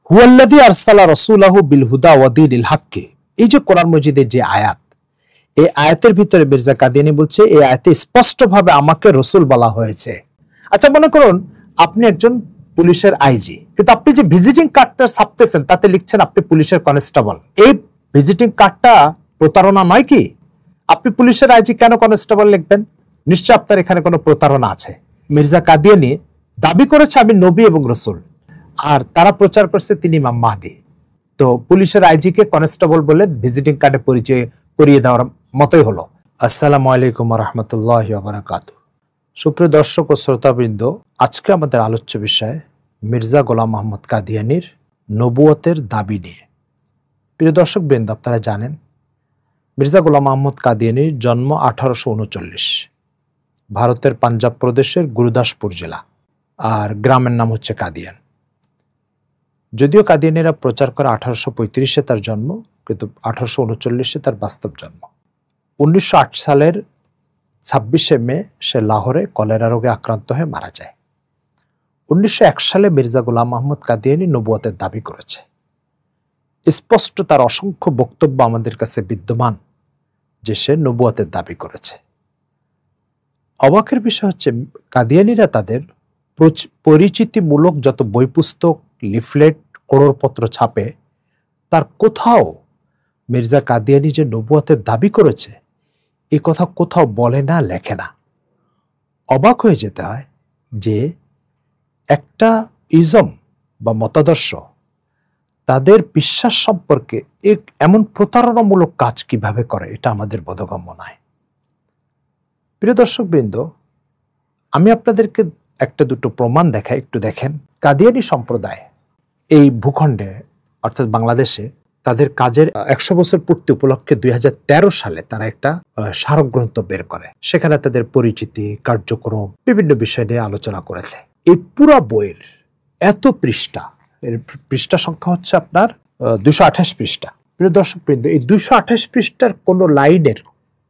হুয়াল্লাযী আরসালা রাসূলাহু বিল হুদা ওয়া দীনিল হক, এই যে কোরআন মজিদের যে আয়াত, এই আয়াতের ভিতরে মির্জা কাদিয়ানী বলছে এই আয়াতে স্পষ্টভাবে আমাকে রসুল বলা হয়েছে। আচ্ছা, মনে করুন আপনি একজন পুলিশের আইজি, কিন্তু আপনি যে ভিজিটিং কার্ডটা ছাপতেছেন তাতে লিখছেন আপনি পুলিশের কনস্টেবল। এই ভিজিটিং কার্ডটা প্রতারণা নয় কি? আপনি পুলিশের আইজি কেন কনস্টেবল লিখবেন? নিশ্চয় আপনার এখানে কোনো প্রতারণা আছে। মির্জা কাদিয়ানী দাবি করেছে আমি নবী এবং রসুল, আর তারা প্রচার করছে তিনি ইমাম মাহদী। তো পুলিশের আইজি কে কনস্টেবল বলে ভিজিটিং কার্ডে পরিচয় করিয়ে দেওয়ার মতোই হলো। আসসালামু আলাইকুম ওয়া রাহমাতুল্লাহি ওয়া বারাকাতুহু। সুপ্রিয় দর্শক ও শ্রোতাবৃন্দ, আজকে আমাদের আলোচ্য বিষয় মির্জা গোলাম মোহাম্মদ কাদিয়ানীর নবুয়তের দাবি নিয়ে। প্রিয় দর্শক বৃন্দ, আপনারা জানেন মির্জা গোলাম মোহাম্মদ কাদিয়ানীর জন্ম 1839, ভারতের পাঞ্জাব প্রদেশের গুরুদাসপুর জেলা, আর গ্রামের নাম হচ্ছে কাদিয়ান। যদিও কাদিয়ানীরা প্রচার করে 1835-এ তার জন্ম, কিন্তু 1839-এ তার বাস্তব জন্ম। 1908 সালের 26শে মে সে লাহোরে কলেরা রোগে আক্রান্ত হয়ে মারা যায়। 1901 সালে মির্জা গোলাম মোহাম্মদ কাদিয়ানী নবুয়তের দাবি করেছে। স্পষ্ট তার অসংখ্য বক্তব্য আমাদের কাছে বিদ্যমান যে সে নবুয়তের দাবি করেছে। অবাকের বিষয় হচ্ছে কাদিয়ানীরা তাদের পরিচিতিমূলক যত বই পুস্তক, লিফলেট, করোড়পত্র ছাপে, তার কোথাও মির্জা কাদিয়ানী যে নবুয়তের দাবি করেছে এ কথা কোথাও বলে না, লেখে না। অবাক হয়ে যেতে হয় যে একটা ইজম বা মতাদর্শ তাদের বিশ্বাস সম্পর্কে এমন প্রতারণামূলক কাজ কিভাবে করে, এটা আমাদের বোধগম্য নয়। প্রিয় দর্শকবৃন্দ, আমি আপনাদেরকে একটা দুটো প্রমাণ দেখাই, একটু দেখেন। কাদিয়ানী সম্প্রদায় এই ভূখণ্ডে অর্থাৎ বাংলাদেশে তাদের কাজের 100 বছর পূর্তি উপলক্ষে 2013 সালে তারা একটা স্মারকগ্রন্থ বের করে। সেখানে তাদের পরিচিতি, কার্যক্রম, বিভিন্ন বিষয় নিয়ে আলোচনা করেছে। এই পুরা বইয়ের এত পৃষ্ঠা, এর পৃষ্ঠা সংখ্যা হচ্ছে আপনার 228 পৃষ্ঠা। প্রিয় দর্শকবৃন্দ, এই 228 পৃষ্ঠার কোন লাইনের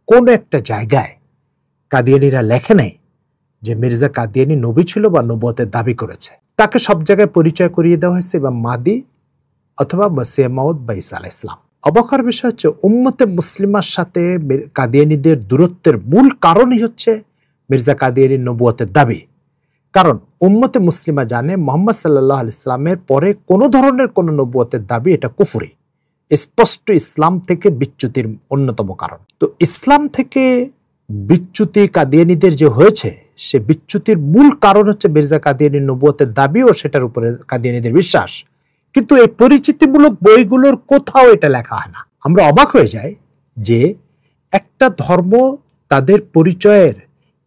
কোন একটা জায়গায় কাদিয়ানীরা লেখে নাই যে মির্জা কাদিয়ানী নবী ছিল বা নবুয়তের দাবি করেছে। তাকে সব জায়গায় পরিচয় করিয়ে দেওয়া হয়েছে ইমাম মাহদী অথবা মসিহ মাউদ বা ঈসা আলাইহিস সালাম। অবাকের বিষয় হচ্ছে উম্মতে মুসলিমার সাথে কাদিয়ানীদের দূরত্বের মূল কারণই হচ্ছে মির্জা কাদিয়ানীর নবুয়তের দাবি। কারণ উম্মতে মুসলিমা জানে মুহাম্মদ সাল্লাল্লাহু আলাইহি সাল্লামের পরে কোন ধরনের কোন নবুয়তের দাবি এটা কুফরি, স্পষ্ট ইসলাম থেকে বিচ্যুতির অন্যতম কারণ। তো ইসলাম থেকে বিচ্যুতি কাদিয়ানীদের যে হয়েছে, সে বিচ্যুতির মূল কারণ হচ্ছে মির্জা কাদিয়ানীর নবুয়তের দাবি ও সেটার উপরে কাদিয়ানীদের বিশ্বাস। কিন্তু এই পরিচিতিমূলক বইগুলোর কোথাও এটা লেখা হয় না। আমরা অবাক হয়ে যাই যে একটা ধর্ম তাদের পরিচয়ের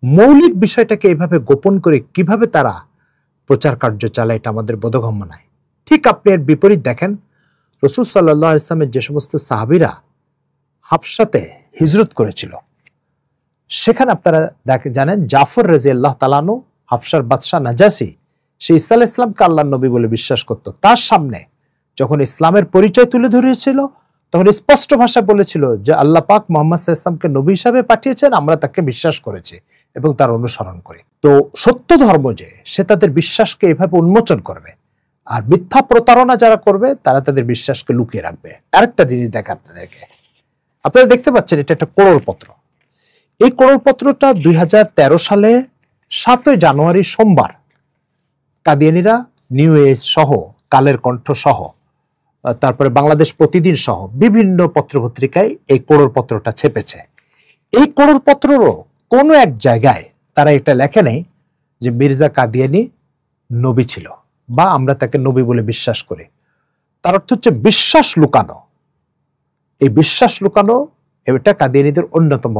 মৌলিক বিষয়টাকে এভাবে গোপন করে কিভাবে তারা প্রচার কার্য চালায়, এটা আমাদের বোধগম্য নয়। ঠিক আপনি এর বিপরীত দেখেন, রাসূল সাল্লাল্লাহু আলাইহি ওয়াসাল্লামের যে সমস্ত সাহাবীরা হাবশাতে হিজরত করেছিল, সেখানে আপনারা জানেন জাফর রাদিয়াল্লাহু তাআলা আনহু, হাবশার বাদশা নাজাসি, সে ঈসা আলাইহিস সালামকে আল্লাহর নবী বলে বিশ্বাস করত। তার সামনে যখন ইসলামের পরিচয় তুলে ধরেছিল তখন স্পষ্ট ভাষায় বলেছিল যে আল্লাহ পাক মুহাম্মদ সাল্লাল্লাহু আলাইহি ওয়াসাল্লামকে নবী হিসাবে পাঠিয়েছেন, আমরা তাকে বিশ্বাস করেছি এবং তার অনুসরণ করি। তো সত্য ধর্ম যে, সে তাদের বিশ্বাসকে এভাবে উন্মোচন করবে, আর মিথ্যা প্রতারণা যারা করবে তারা তাদের বিশ্বাসকে লুকিয়ে রাখবে। আরেকটা জিনিস দেখা আপনাদেরকে, আপনারা দেখতে পাচ্ছেন এটা একটা করোড়পত্র। এই করোড়পত্রটা 2013 সালে 7 জানুয়ারি সোমবার কাদিয়ানীরা নিউ এজ সহ, কালের কণ্ঠ সহ, তারপরে বাংলাদেশ প্রতিদিন সহ বিভিন্ন পত্রপত্রিকায় এই করোড়পত্রটা ছেপেছে। এই করোড়পত্ররও কোনো এক জায়গায় তারা এটা লেখে নেই যে মির্জা কাদিয়ানী নবী ছিল বা আমরা তাকে নবী বলে বিশ্বাস করি। তার অর্থ হচ্ছে বিশ্বাস লুকানো। এই বিশ্বাস লুকানো এটা কাদিয়ানীদের অন্যতম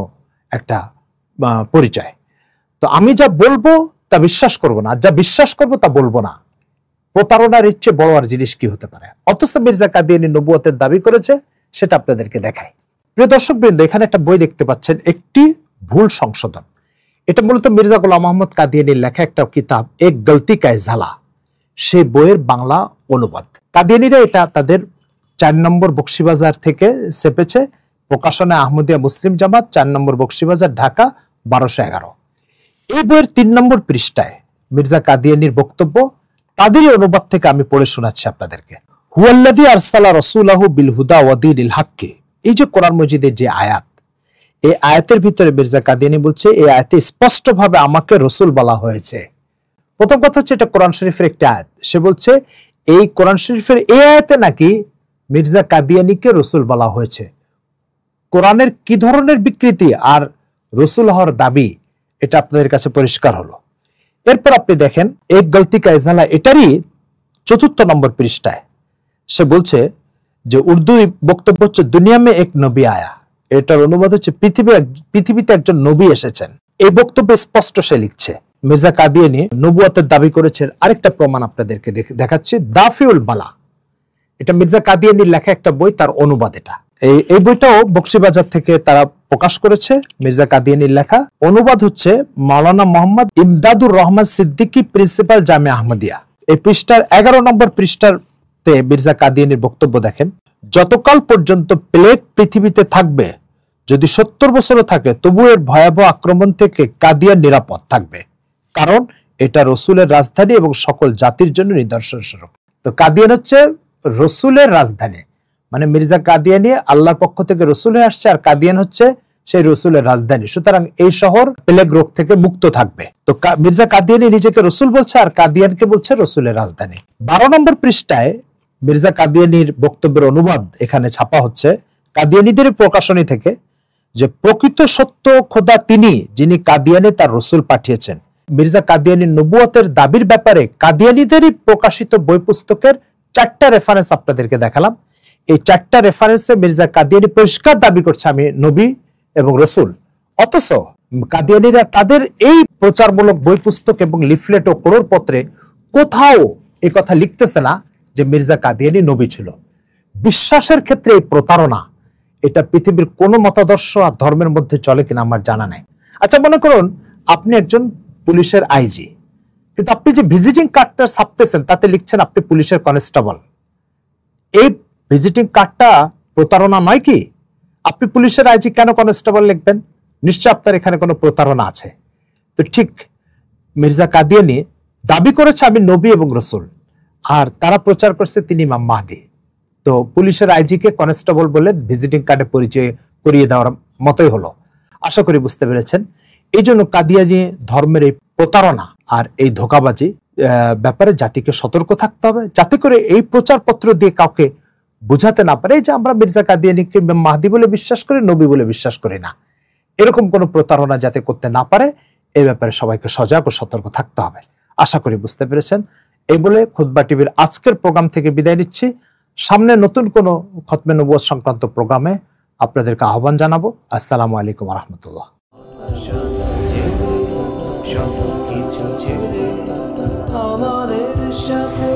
একটা পরিচয়। তো আমি যা বলবো তা বিশ্বাস করব না, যা বিশ্বাস করব তা বলবো না। প্রতারণার ইচ্ছে বড় আর জিনিস কি হতে পারে? অথচ মির্জা কাদিয়ানী নবুয়তের দাবি করেছে, সেটা আপনাদেরকে দেখাই। প্রিয় দর্শকবৃন্দ, এখানে একটা বই দেখতে পাচ্ছেন, একটি ভুল সংশোধন। এটা মূলত মির্জা গোলাম মোহাম্মদ কাদিয়ানীর লেখা একটা কিতাব, এক গলতি কা ঝালা, সেই বইয়ের বাংলা অনুবাদ। কাদিয়ানীরা এটা তাদের 4 নম্বর বকশিবাজার থেকে ছেপেছে, প্রকাশনা আহমদিয়া মুসলিম জামাত, 4 নম্বর বকশিবাজার, ঢাকা 1211। এই বইয়ের 3 নম্বর পৃষ্ঠায় মির্জা কাদিয়ানীর বক্তব্য, তাদেরই অনুবাদ থেকে আমি পড়ে শোনাচ্ছি আপনাদেরকে। হুয়াল্লাযী আরসালা রাসূলাহু বিল হুদা ওয়া দীনিল হক, এই যে কোরআন মজিদের যে আয়াত, এই আয়াতের ভিতরে মির্জা কাদিয়ানী বলছে এই আয়াতে স্পষ্টভাবে আমাকে রসুল বলা হয়েছে। প্রথম কথা হচ্ছে এটা কোরআন শরীফের একটা আয়াত, সে বলছে এই কোরআন শরীফের এই আয়াতে নাকি মির্জা কাদিয়ানীকে রসুল বলা হয়েছে। কোরআনের কি ধরনের বিকৃতি আর রসুল হওয়ার দাবি, এটা আপনাদের কাছে পরিষ্কার হলো। এরপর আপনি দেখেন এক গলতি কা ইজহালা, এটারই ৪র্থ নম্বর পৃষ্ঠায় সে বলছে যে উর্দু বক্তব্য হচ্ছে দুনিয়া মে এক নবী আয়া, এটার অনুবাদ হচ্ছে পৃথিবীতে একজন নবী এসেছেন। এই বক্তব্যে স্পষ্ট সে লিখছে মির্জা কাদিয়ানী নবুয়তের দাবি করেছেন। আরেকটা প্রমাণ আপনাদেরকে দেখাচ্ছি, দাফিউল বালা, এটা মির্জা কাদিয়ানীর লেখা একটা বই, তার অনুবাদ এটা। এই বইটাও বকশিবাজার থেকে তারা প্রকাশ করেছে, মির্জা কাদিয়ানীর লেখা। অনুবাদ হচ্ছে মাওলানা মোহাম্মদ ইমদাদুর রহমান সিদ্দিকী, প্রিন্সিপাল জামিয়া আহমদিয়া। এই পৃষ্ঠার ১১ নম্বর পৃষ্ঠাতে মির্জা কাদিয়ানীর বক্তব্য দেখেন, যতকাল পর্যন্ত প্লেগ পৃথিবীতে থাকবে, যদি ৭০ বছরও থাকে, তবু এর ভয়াবহ আক্রমণ থেকে কাদিয়ান নিরাপদ থাকবে, কারণ এটা রসুলের রাজধানী এবং সকল জাতির জন্য নিদর্শন স্বরূপ। তো কাদিয়ান হচ্ছে রসুলের রাজধানী, মানে মির্জা কাদিয়ানী আল্লাহর পক্ষ থেকে রসুল হয়ে আসছে, আর কাদিয়ান হচ্ছে সেই রসুলের রাজধানী। সুতরাং এই শহর প্লেগ রোগ থেকে মুক্ত থাকবে। তো মির্জা কাদিয়ানী নিজেকে রসুল বলছে, আর কাদিয়ানকে বলছে রসুলের রাজধানী। ১২ নম্বর পৃষ্ঠায় মির্জা কাদিয়ানীর বক্তব্যের অনুবাদ এখানে ছাপা হচ্ছে কাদিয়ানীদের প্রকাশনী থেকে, যে প্রকৃত সত্য খোদা তিনি, যিনি কাদিয়ানে তার রসুল পাঠিয়েছেন। মির্জা কাদিয়ানীর নবুয়তের দাবির ব্যাপারে কাদিয়ানীদেরই প্রকাশিত বই পুস্তকের ৪টা রেফারেন্স আপনাদেরকে দেখালাম। এই ৪টা রেফারেন্সে মির্জা কাদিয়ানী পরিষ্কার দাবি করছে আমি নবী এবং রসুল। অথচ কাদিয়ানীরা তাদের এই প্রচারমূলক বই পুস্তক এবং লিফলেট ও করোড়পত্রে কোথাও এই কথা লিখতেছে না যে মির্জা কাদিয়ানী নবী ছিল। বিশ্বাসের ক্ষেত্রে এই প্রতারণা, এটা পৃথিবীর কোন মতাদর্শ আর ধর্মের মধ্যে চলে কিনা আমার জানা নাই। আচ্ছা, মনে করুন আপনি একজন পুলিশের আইজি, কিন্তু আপনি যে ভিজিটিং কার্ডটা ছাপতেছেন তাতে লিখছেন আপনি পুলিশের কনস্টেবল। এই ভিজিটিং কার্ডটা প্রতারণা নয় কি? আপনি পুলিশের আইজি কেন কনস্টেবল লিখবেন? নিশ্চয় আপনার এখানে কোনো প্রতারণা আছে। তো ঠিক মির্জা কাদিয়ানী দাবি করেছে আমি নবী এবং রসুল, আর তারা প্রচার করছে তিনি ইমাম মাহদি। তো পুলিশের আইজিকে কনস্টেবল বলে ভিজিটিং কার্ডে পরিচয় করিয়ে দেওয়ার মতোই হলো। আশা করি বুঝতে পেরেছেন। এই জন্য কাদিয়ানী ধর্মের এই প্রতারণা আর এই ধোঁকাবাজি ব্যাপারে জাতিকে সতর্ক থাকতে হবে, যাতে করে এই প্রচারপত্র দিয়ে কাউকে বুঝাতে না পারে যে আমরা মির্জা কাদিয়ানীকে মাহদি বলে বিশ্বাস করি, নবী বলে বিশ্বাস করি না। এরকম কোনো প্রতারণা যাতে করতে না পারে, এই ব্যাপারে সবাইকে সজাগ ও সতর্ক থাকতে হবে। আশা করি বুঝতে পেরেছেন। এই বলে খুতবা টিভির আজকের প্রোগ্রাম থেকে বিদায় নিচ্ছি। সামনে নতুন কোনো খতমে নবুয়ত সংক্রান্ত প্রোগ্রামে আপনাদেরকে আহ্বান জানাবো। আসসালামু আলাইকুম ওয়া রাহমাতুল্লাহ। আমাদের সাথে